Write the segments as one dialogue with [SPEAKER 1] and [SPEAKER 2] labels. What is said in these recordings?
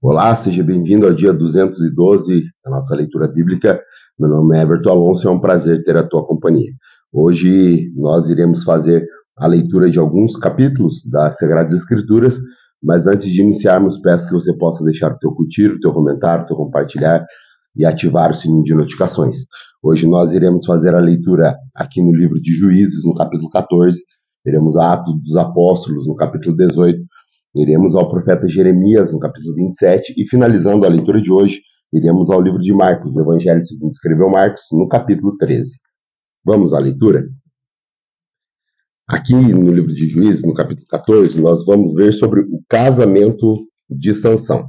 [SPEAKER 1] Olá, seja bem-vindo ao dia 212 da nossa leitura bíblica. Meu nome é Everton Alonso e é um prazer ter a tua companhia. Hoje nós iremos fazer a leitura de alguns capítulos das Sagradas Escrituras, mas antes de iniciarmos, peço que você possa deixar o teu curtir, o teu comentário, o teu compartilhar e ativar o sininho de notificações. Hoje nós iremos fazer a leitura aqui no livro de Juízes, no capítulo 14, teremos a Atos dos Apóstolos, no capítulo 18, iremos ao profeta Jeremias, no capítulo 27, e finalizando a leitura de hoje, iremos ao livro de Marcos, o Evangelho segundo escreveu Marcos, no capítulo 13. Vamos à leitura? Aqui no livro de Juízes, no capítulo 14, nós vamos ver sobre o casamento de Sansão.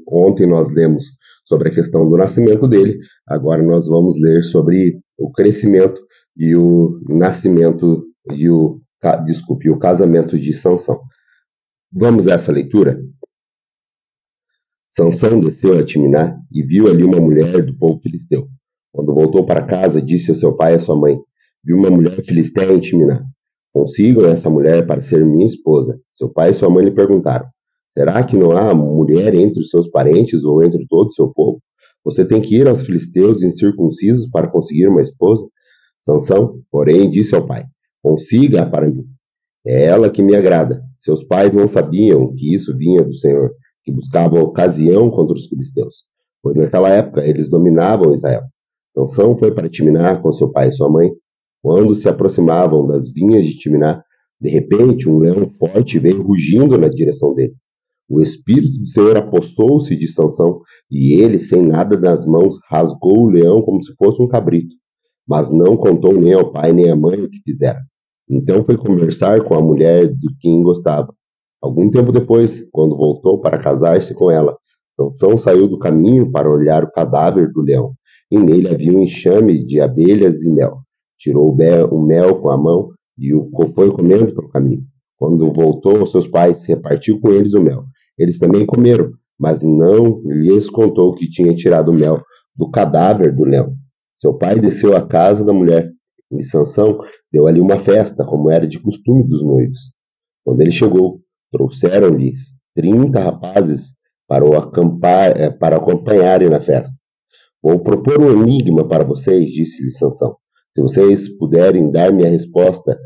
[SPEAKER 1] Ontem nós lemos sobre a questão do nascimento dele, agora nós vamos ler sobre o crescimento e o nascimento e o casamento de Sansão. Vamos a essa leitura? Sansão desceu a Timná e viu ali uma mulher do povo filisteu. Quando voltou para casa, disse a seu pai e a sua mãe: Vi uma mulher filisteia em Timná. Consigam essa mulher para ser minha esposa. Seu pai e sua mãe lhe perguntaram: Será que não há mulher entre os seus parentes ou entre todo o seu povo? Você tem que ir aos filisteus incircuncisos para conseguir uma esposa? Sansão, porém, disse ao pai: Consiga-a para mim. É ela que me agrada. Seus pais não sabiam que isso vinha do Senhor, que buscava ocasião contra os filisteus, pois naquela época eles dominavam Israel. Sansão foi para Timná com seu pai e sua mãe. Quando se aproximavam das vinhas de Timná, de repente um leão forte veio rugindo na direção dele. O Espírito do Senhor apossou-se de Sansão, e ele, sem nada nas mãos, rasgou o leão como se fosse um cabrito, mas não contou nem ao pai nem à mãe o que fizera. Então foi conversar com a mulher de quem gostava. Algum tempo depois, quando voltou para casar-se com ela, Sansão saiu do caminho para olhar o cadáver do leão, e nele havia um enxame de abelhas e mel. Tirou o mel com a mão e o foi comendo pelo caminho. Quando voltou aos seus pais, repartiu com eles o mel. Eles também comeram, mas não lhes contou que tinha tirado o mel do cadáver do leão. Seu pai desceu à casa da mulher, e Sansão deu ali uma festa, como era de costume dos noivos. Quando ele chegou, trouxeram-lhes 30 rapazes para acompanharem na festa. Vou propor um enigma para vocês, disse-lhe Sansão. Se vocês puderem dar-me a resposta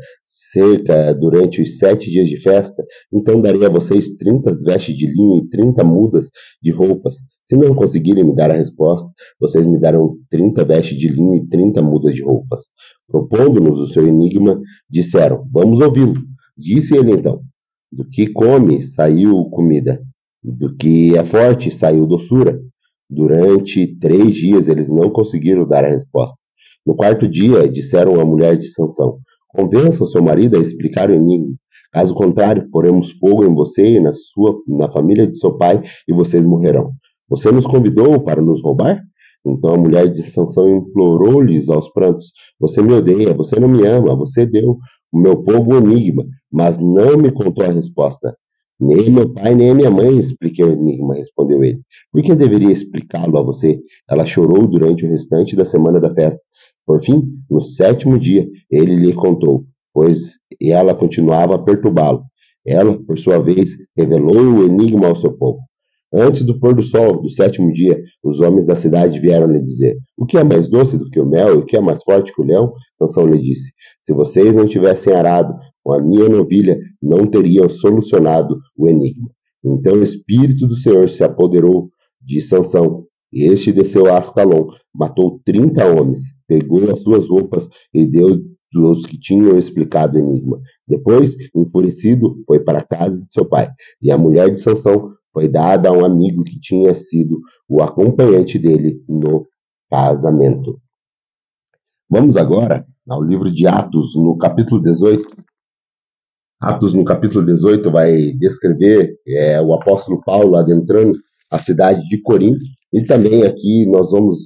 [SPEAKER 1] durante os 7 dias de festa, então darei a vocês 30 vestes de linho e 30 mudas de roupas. Se não conseguirem me dar a resposta, vocês me darão 30 vestes de linho e 30 mudas de roupas. Propondo-nos o seu enigma, disseram: Vamos ouvi-lo. Disse ele então: Do que come saiu comida, do que é forte saiu doçura. Durante 3 dias eles não conseguiram dar a resposta. No quarto dia, disseram à mulher de Sansão: Convença o seu marido a explicar o enigma. Caso contrário, poremos fogo em você e na família de seu pai, e vocês morrerão. Você nos convidou para nos roubar? Então a mulher de Sansão implorou-lhes aos prantos: Você me odeia, você não me ama, você deu o meu povo o enigma, mas não me contou a resposta. Nem meu pai, nem a minha mãe expliquei o enigma, respondeu ele. Por que deveria explicá-lo a você? Ela chorou durante o restante da semana da festa. Por fim, no 7º dia, ele lhe contou, pois ela continuava a perturbá-lo. Ela, por sua vez, revelou o enigma ao seu povo. Antes do pôr do sol do 7º dia, os homens da cidade vieram lhe dizer: O que é mais doce do que o mel e o que é mais forte que o leão? Sansão lhe disse: Se vocês não tivessem arado com a minha novilha, não teriam solucionado o enigma. Então o Espírito do Senhor se apoderou de Sansão. Este desceu a Ascalon, matou 30 homens, pegou as suas roupas e deu dos que tinham explicado o enigma. Depois, enfurecido, foi para a casa de seu pai. E a mulher de Sansão foi dada a um amigo que tinha sido o acompanhante dele no casamento. Vamos agora ao livro de Atos, no capítulo 18. Atos, no capítulo 18, vai descrever o apóstolo Paulo adentrando a cidade de Corinto. E também aqui nós vamos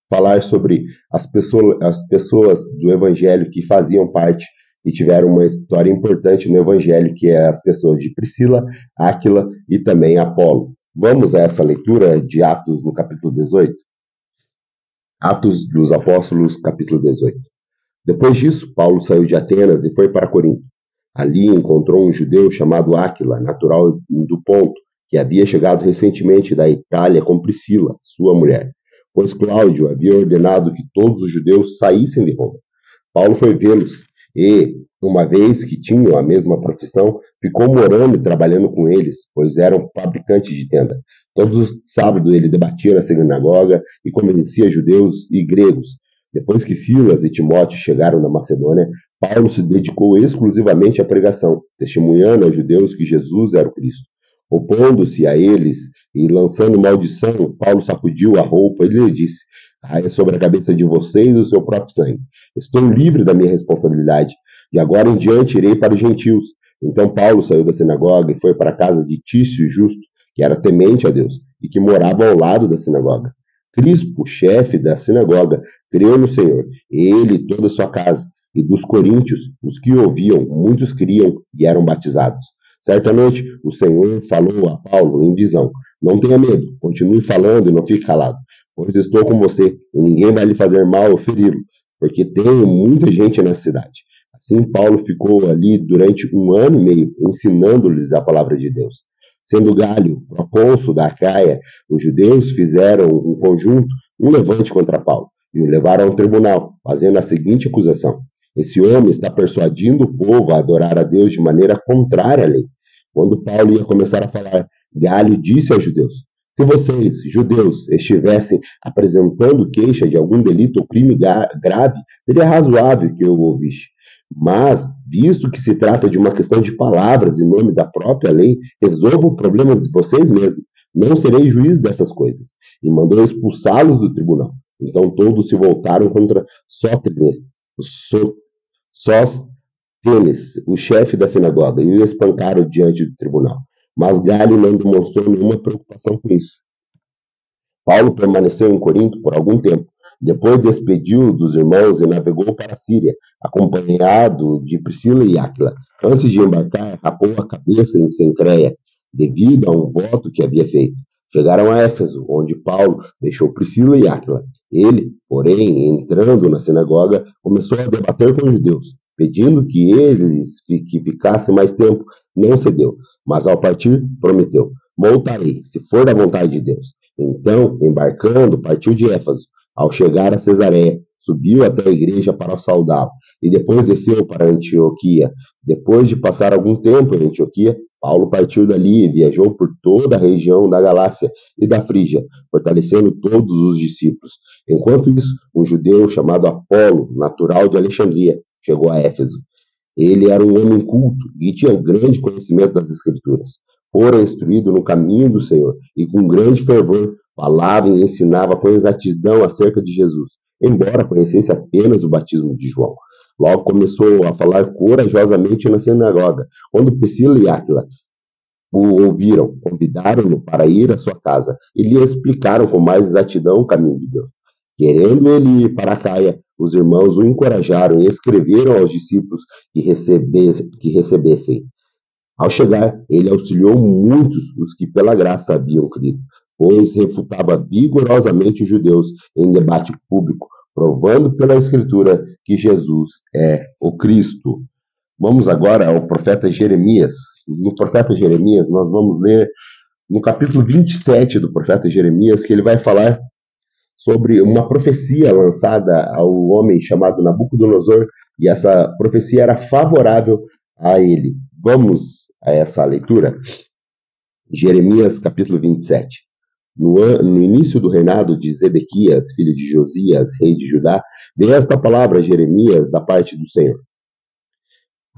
[SPEAKER 1] falar sobre as pessoas do evangelho que faziam parte e tiveram uma história importante no evangelho, que é as pessoas de Priscila, Áquila e também Apolo. Vamos a essa leitura de Atos no capítulo 18? Atos dos Apóstolos, capítulo 18. Depois disso, Paulo saiu de Atenas e foi para Corinto. Ali encontrou um judeu chamado Áquila, natural do Ponto, que havia chegado recentemente da Itália com Priscila, sua mulher, pois Cláudio havia ordenado que todos os judeus saíssem de Roma. Paulo foi vê-los e, uma vez que tinham a mesma profissão, ficou morando e trabalhando com eles, pois eram fabricantes de tenda. Todos os sábados ele debatia na sinagoga e convencia judeus e gregos. Depois que Silas e Timóteo chegaram na Macedônia, Paulo se dedicou exclusivamente à pregação, testemunhando aos judeus que Jesus era o Cristo. Opondo-se a eles e lançando maldição, Paulo sacudiu a roupa e lhe disse: "Caia sobre a cabeça de vocês o seu próprio sangue. Estou livre da minha responsabilidade. De agora em diante irei para os gentios." Então Paulo saiu da sinagoga e foi para a casa de Tício Justo, que era temente a Deus e que morava ao lado da sinagoga. Crispo, chefe da sinagoga, creu no Senhor, ele e toda a sua casa, e dos coríntios, os que ouviam, muitos criam e eram batizados. Certa noite, o Senhor falou a Paulo em visão: "Não tenha medo, continue falando e não fique calado, pois estou com você, e ninguém vai lhe fazer mal ou feri-lo, porque tenho muita gente nessa cidade." Assim, Paulo ficou ali durante 1 ano e meio, ensinando-lhes a palavra de Deus. Sendo Galho procônsul da Acaia, os judeus fizeram um conjunto, um levante contra Paulo, e o levaram ao tribunal, fazendo a seguinte acusação: "Esse homem está persuadindo o povo a adorar a Deus de maneira contrária à lei." Quando Paulo ia começar a falar, Galho disse aos judeus: "Se vocês, judeus, estivessem apresentando queixa de algum delito ou crime grave, seria razoável que eu o ouvisse. Mas, visto que se trata de uma questão de palavras em nome da própria lei, resolva o problema de vocês mesmos. Não serei juiz dessas coisas." E mandou expulsá-los do tribunal. Então todos se voltaram contra Sóstenes, o chefe da sinagoga, e o espancaram diante do tribunal. Mas Galho não demonstrou nenhuma preocupação com isso. Paulo permaneceu em Corinto por algum tempo. Depois despediu dos irmãos e navegou para a Síria, acompanhado de Priscila e Áquila. Antes de embarcar, rapou a cabeça em Cencreia, devido a um voto que havia feito. Chegaram a Éfeso, onde Paulo deixou Priscila e Áquila. Ele, porém, entrando na sinagoga, começou a debater com os judeus, pedindo que eles ficassem mais tempo. Não cedeu, mas ao partir prometeu: "Voltarei, se for da vontade de Deus." Então, embarcando, partiu de Éfeso. Ao chegar a Cesareia, subiu até a igreja para saudá-lo, e depois desceu para Antioquia. Depois de passar algum tempo em Antioquia, Paulo partiu dali e viajou por toda a região da Galácia e da Frígia, fortalecendo todos os discípulos. Enquanto isso, um judeu chamado Apolo, natural de Alexandria, chegou a Éfeso. Ele era um homem culto e tinha grande conhecimento das Escrituras. Fora instruído no caminho do Senhor e com grande fervor falava e ensinava com exatidão acerca de Jesus, embora conhecesse apenas o batismo de João. Logo começou a falar corajosamente na sinagoga. Quando Priscila e Áquila o ouviram, convidaram-no para ir à sua casa e lhe explicaram com mais exatidão o caminho de Deus. Querendo ele ir para Acaia, os irmãos o encorajaram e escreveram aos discípulos que recebessem. Ao chegar, ele auxiliou muitos os que pela graça haviam crido, pois refutava vigorosamente os judeus em debate público, provando pela Escritura que Jesus é o Cristo. Vamos agora ao profeta Jeremias. No profeta Jeremias, nós vamos ler no capítulo 27 do profeta Jeremias, que ele vai falar sobre uma profecia lançada ao homem chamado Nabucodonosor, e essa profecia era favorável a ele. Vamos a essa leitura. Jeremias, capítulo 27. No início do reinado de Zedequias, filho de Josias, rei de Judá, veio esta palavra a Jeremias da parte do Senhor.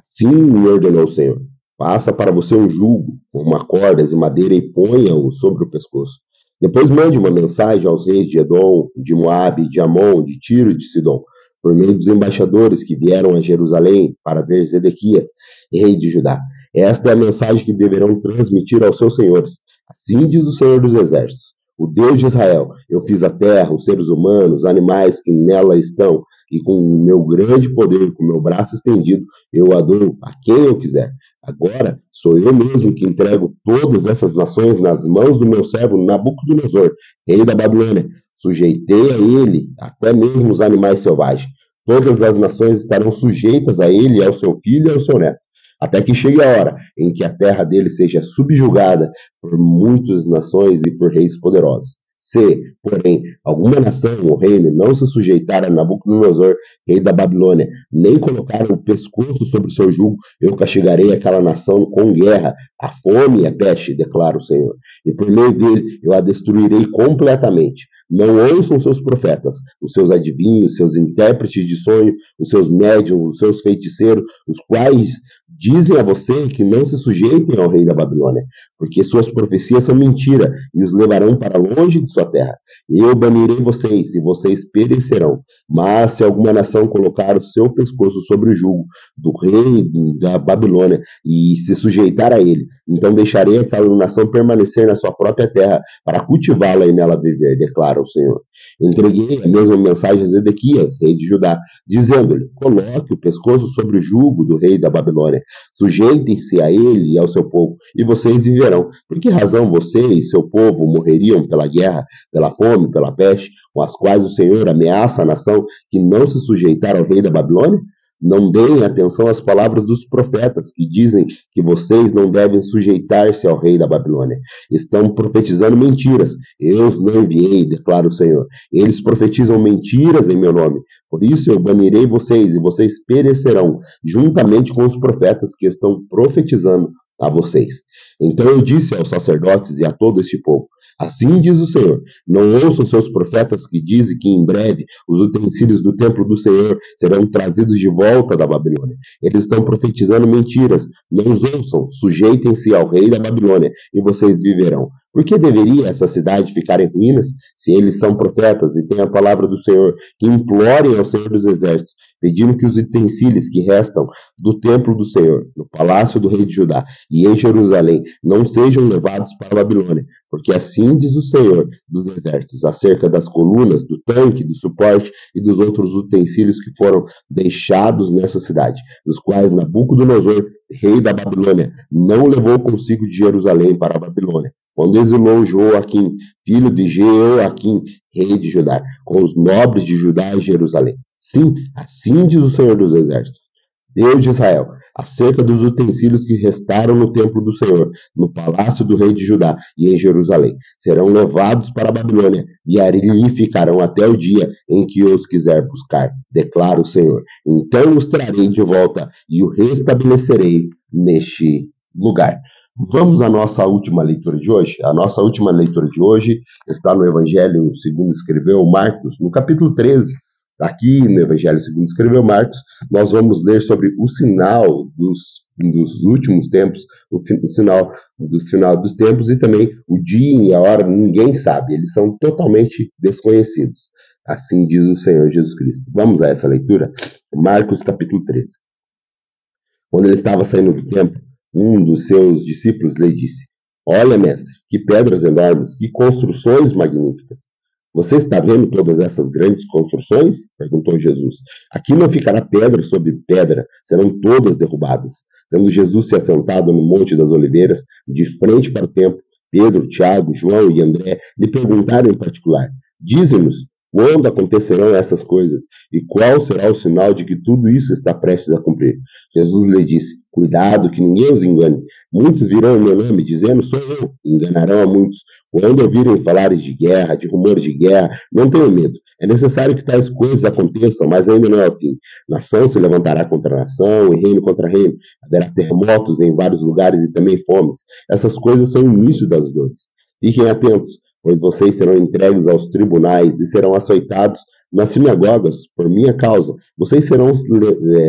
[SPEAKER 1] Assim me ordenou o Senhor: faça para você um jugo, com uma corda de madeira, e ponha-o sobre o pescoço. Depois mande uma mensagem aos reis de Edom, de Moabe, de Amon, de Tiro e de Sidom, por meio dos embaixadores que vieram a Jerusalém para ver Zedequias, rei de Judá. Esta é a mensagem que deverão transmitir aos seus senhores. Assim diz o Senhor dos Exércitos, o Deus de Israel: eu fiz a terra, os seres humanos, os animais que nela estão, e com o meu grande poder, com o meu braço estendido, eu adoro a quem eu quiser. Agora sou eu mesmo que entrego todas essas nações nas mãos do meu servo Nabucodonosor, rei da Babilônia. Sujeitei a ele até mesmo os animais selvagens. Todas as nações estarão sujeitas a ele, ao seu filho e ao seu neto. até que chegue a hora em que a terra dele seja subjugada por muitas nações e por reis poderosos. Se, porém, alguma nação ou reino não se sujeitar a Nabucodonosor, rei da Babilônia, nem colocar o pescoço sobre o seu jugo, eu castigarei aquela nação com guerra, a fome e a peste, declara o Senhor. E por meio dele eu a destruirei completamente. Não ouçam seus profetas, os seus adivinhos, seus intérpretes de sonho, os seus médiums, os seus feiticeiros, os quais dizem a você que não se sujeitem ao rei da Babilônia, porque suas profecias são mentira e os levarão para longe de sua terra. Eu banirei vocês e vocês perecerão. Mas se alguma nação colocar o seu pescoço sobre o jugo do rei da Babilônia e se sujeitar a ele, então deixarei aquela nação permanecer na sua própria terra para cultivá-la e nela viver, declara o Senhor. Entreguei a mesma mensagem a Zedequias, rei de Judá, dizendo-lhe: coloque o pescoço sobre o jugo do rei da Babilônia, sujeitem-se a ele e ao seu povo, e vocês viverão. Por que razão você e seu povo morreriam pela guerra, pela fome, pela peste, com as quais o Senhor ameaça a nação que não se sujeitar ao rei da Babilônia? Não deem atenção às palavras dos profetas que dizem que vocês não devem sujeitar-se ao rei da Babilônia. Estão profetizando mentiras. Eu os não enviei, declara o Senhor. Eles profetizam mentiras em meu nome. Por isso eu banirei vocês e vocês perecerão, juntamente com os profetas que estão profetizando a vocês. Então eu disse aos sacerdotes e a todo este povo: assim diz o Senhor, não ouçam seus profetas que dizem que em breve os utensílios do templo do Senhor serão trazidos de volta da Babilônia. Eles estão profetizando mentiras. Não os ouçam, sujeitem-se ao rei da Babilônia e vocês viverão. Por que deveria essa cidade ficar em ruínas, se eles são profetas e têm a palavra do Senhor, que implorem ao Senhor dos Exércitos, pedindo que os utensílios que restam do templo do Senhor, no palácio do rei de Judá e em Jerusalém, não sejam levados para a Babilônia? Porque assim diz o Senhor dos Exércitos, acerca das colunas, do tanque, do suporte e dos outros utensílios que foram deixados nessa cidade, os quais Nabucodonosor, rei da Babilônia, não levou consigo de Jerusalém para a Babilônia, quando exilou Joaquim, filho de Jeoaquim, rei de Judá, com os nobres de Judá e Jerusalém. Sim, assim diz o Senhor dos Exércitos, Deus de Israel, acerca dos utensílios que restaram no templo do Senhor, no palácio do rei de Judá e em Jerusalém. Serão levados para a Babilônia e ali ficarão até o dia em que eu os quiser buscar, declara o Senhor. Então os trarei de volta e o restabelecerei neste lugar. Vamos à nossa última leitura de hoje. A nossa última leitura de hoje está no Evangelho segundo escreveu Marcos, no capítulo 13. Aqui no Evangelho segundo escreveu Marcos, nós vamos ler sobre o sinal dos últimos tempos, o sinal dos tempos e também o dia e a hora, ninguém sabe, eles são totalmente desconhecidos. Assim diz o Senhor Jesus Cristo. Vamos a essa leitura? Marcos capítulo 13. Quando ele estava saindo do templo, um dos seus discípulos lhe disse: olha, mestre, que pedras enormes, que construções magníficas. Você está vendo todas essas grandes construções? Perguntou Jesus. Aqui não ficará pedra sobre pedra, serão todas derrubadas. Tendo Jesus se assentado no Monte das Oliveiras, de frente para o templo, Pedro, Tiago, João e André lhe perguntaram em particular: dize-nos, quando acontecerão essas coisas? E qual será o sinal de que tudo isso está prestes a cumprir? Jesus lhe disse: cuidado que ninguém os engane. Muitos virão em meu nome, dizendo: sou eu. Enganarão a muitos. Quando ouvirem falares de guerra, de rumores de guerra, não tenham medo. É necessário que tais coisas aconteçam, mas ainda não é o fim. Nação se levantará contra nação, e reino contra reino. Haverá terremotos em vários lugares e também fomes. Essas coisas são o início das dores. Fiquem atentos, pois vocês serão entregues aos tribunais e serão açoitados nas sinagogas por minha causa. Vocês serão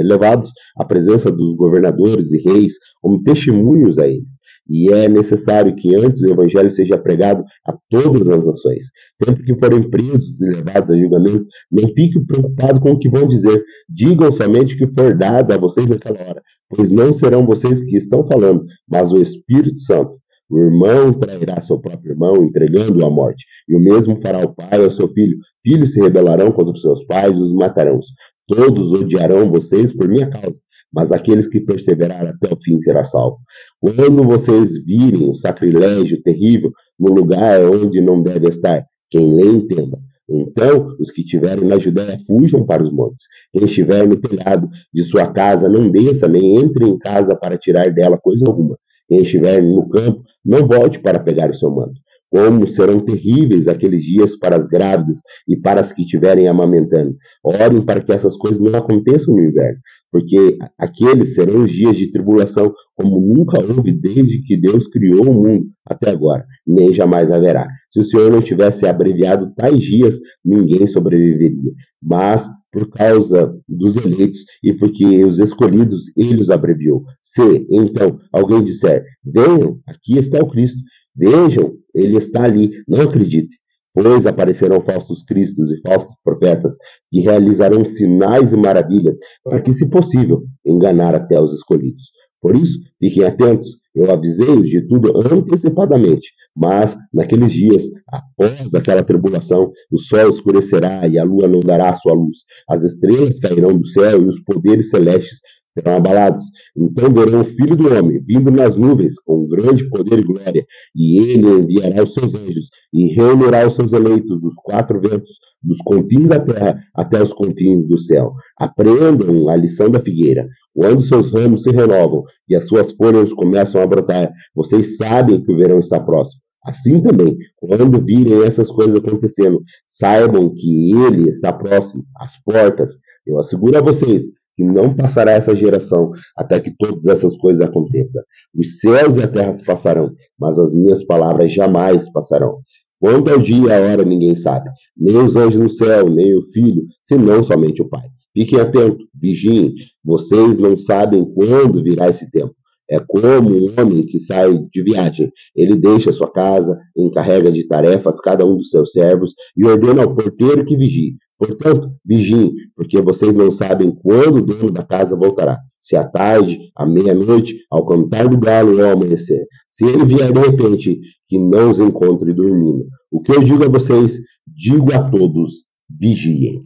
[SPEAKER 1] levados à presença dos governadores e reis como testemunhos a eles. E é necessário que antes o evangelho seja pregado a todas as nações. Sempre que forem presos e levados a julgamento, não fiquem preocupados com o que vão dizer. Digam somente o que for dado a vocês naquela hora, pois não serão vocês que estão falando, mas o Espírito Santo. O irmão trairá seu próprio irmão, entregando-o à morte. E o mesmo fará o pai ao seu filho. Filhos se rebelarão contra os seus pais e os matarão. Todos odiarão vocês por minha causa, mas aqueles que perseverarem até o fim será salvo. Quando vocês virem o sacrilégio terrível no lugar onde não deve estar, quem lê entenda. Então, os que estiverem na Judéia fujam para os montes. Quem estiver no telhado de sua casa, não desça, nem entre em casa para tirar dela coisa alguma. Quem estiver no campo, não volte para pegar o seu manto. Como serão terríveis aqueles dias para as grávidas e para as que estiverem amamentando. Orem para que essas coisas não aconteçam no inverno, porque aqueles serão os dias de tribulação, como nunca houve desde que Deus criou o mundo até agora, nem jamais haverá. Se o Senhor não tivesse abreviado tais dias, ninguém sobreviveria. Mas por causa dos eleitos e porque os escolhidos ele os abreviou. Se, então, alguém disser, venham, aqui está o Cristo, vejam, ele está ali, não acredite, pois aparecerão falsos cristos e falsos profetas que realizarão sinais e maravilhas para que, se possível, enganar até os escolhidos. Por isso, fiquem atentos, eu avisei-os de tudo antecipadamente, mas naqueles dias, após aquela tribulação, o sol escurecerá e a lua não dará a sua luz, as estrelas cairão do céu e os poderes celestes serão abalados. Então verão o Filho do Homem vindo nas nuvens com grande poder e glória, e ele enviará os seus anjos e reunirá os seus eleitos dos quatro ventos, dos confins da terra até os confins do céu. Aprendam a lição da figueira. Quando seus ramos se renovam e as suas folhas começam a brotar, vocês sabem que o verão está próximo. Assim também, quando virem essas coisas acontecendo, saibam que ele está próximo, às portas. Eu asseguro a vocês que não passará essa geração até que todas essas coisas aconteçam. Os céus e a terra se passarão, mas as minhas palavras jamais passarão. Quanto ao dia e a hora, ninguém sabe, nem os anjos no céu, nem o Filho, senão somente o Pai. Fiquem atentos, vigiem, vocês não sabem quando virá esse tempo. É como um homem que sai de viagem. Ele deixa sua casa, encarrega de tarefas cada um dos seus servos e ordena ao porteiro que vigie. Portanto, vigiem, porque vocês não sabem quando o dono da casa voltará. Se à tarde, à meia-noite, ao cantar do galo ou ao amanhecer. Se ele vier de repente, que não os encontre dormindo. O que eu digo a vocês, digo a todos, vigiem.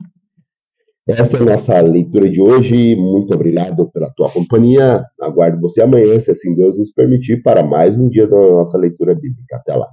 [SPEAKER 1] Essa é a nossa leitura de hoje. Muito obrigado pela tua companhia. Aguardo você amanhã, se assim Deus nos permitir, para mais um dia da nossa leitura bíblica. Até lá.